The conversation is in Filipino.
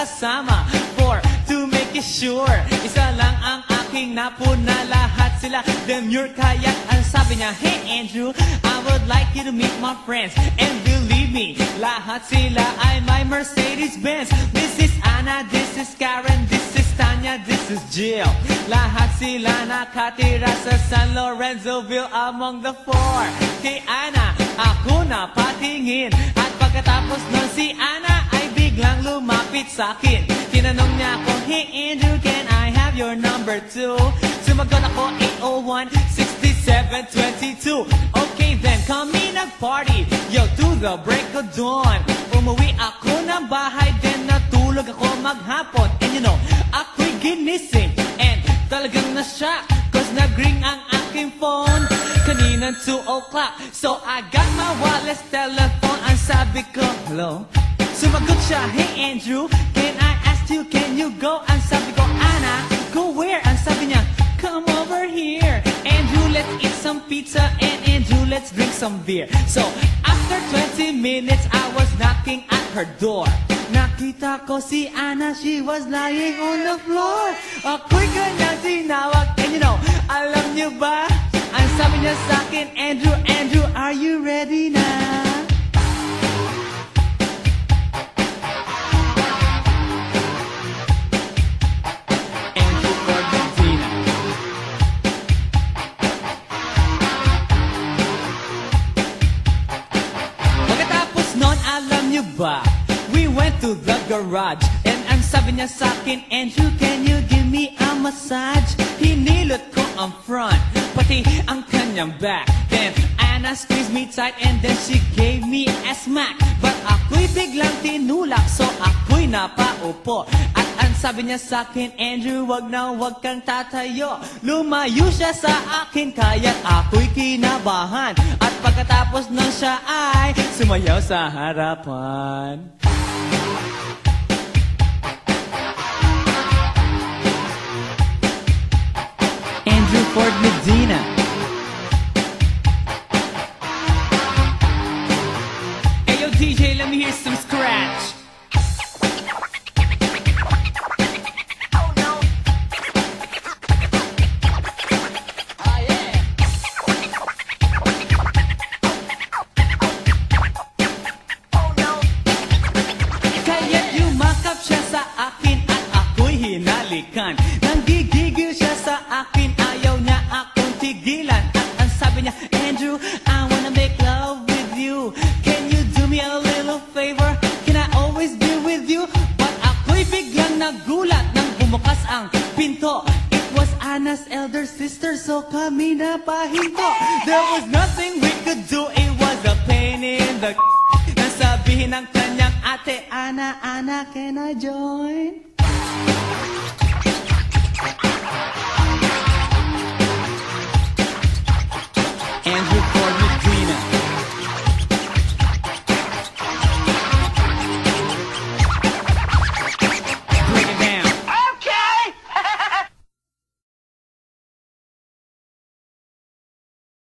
kasama to make it sure. Isa lang ang aking napuna, lahat sila demure. Kaya ang sabi niya, hey Andrew, I would like you to meet my friends. And believe me, lahat sila ay my Mercedes-Benz. This is Anna, this is Karen, this is Tanya, this is Jill. Lahat sila nakatira sa San Lorenzoville among the four. Kay Anna, ako na patingin. At pagkatapos nun si Anna ay biglang lumapit sa akin. Tinanong niya ako, hey Andrew, can I have your number too? Sumagot ako, 801-6722. Okay then, kami nag-party, yo, to the break of dawn. Umuwi ako ng bahay, then natulog ako maghapon. And you know, ako'y ginising, and talagang na-shock, cause nag-ring ang aking phone. Kaninang 2 o'clock, so I got my wireless telephone. Ang sabi ko, hello? Sumagot siya, hey Andrew, can I ask you, can you go? Ang sabi ko, Anna, go where? Ang sabi niya, come over here. Andrew, let's eat some pizza, and Andrew, let's drink some beer. So, after 20 minutes, I was knocking at her door. Nakita ko si Anna, she was lying on the floor. Ako'y kanyang tinawag, and you know, alam niyo ba? Ang sabi niya sa akin, Andrew, Andrew, are you ready na? We went to the garage, and ang sabi niya sa akin, Andrew, can you give me a massage? Hinilot ko ang front, pati ang kanyang back. Then Anna squeezed me tight, and then she gave me a smack. But ako'y biglang tinulak, so ako'y napaupo. At ang sabi niya sa akin, Andrew, wag na wag kang tatayo. Lumayo siya sa akin, kaya't ako'y kinabahan. At pagkatapos nun siya ay sumayaw sa harapan. Andrew Ford Medina. Hey yo DJ, let me hear some scratch. Nanggigigil siya sa akin, ayaw niya akong tigilan. At ang sabi niya, Andrew, I wanna make love with you. Can you do me a little favor? Can I always be with you? But ako'y biglang nagulat nang bumukas ang pinto. It was Anna's elder sister, so kami na pahinto. There was nothing we could do, it was a pain in the Nasabihin ng kanyang ate, Anna, Anna, can I join?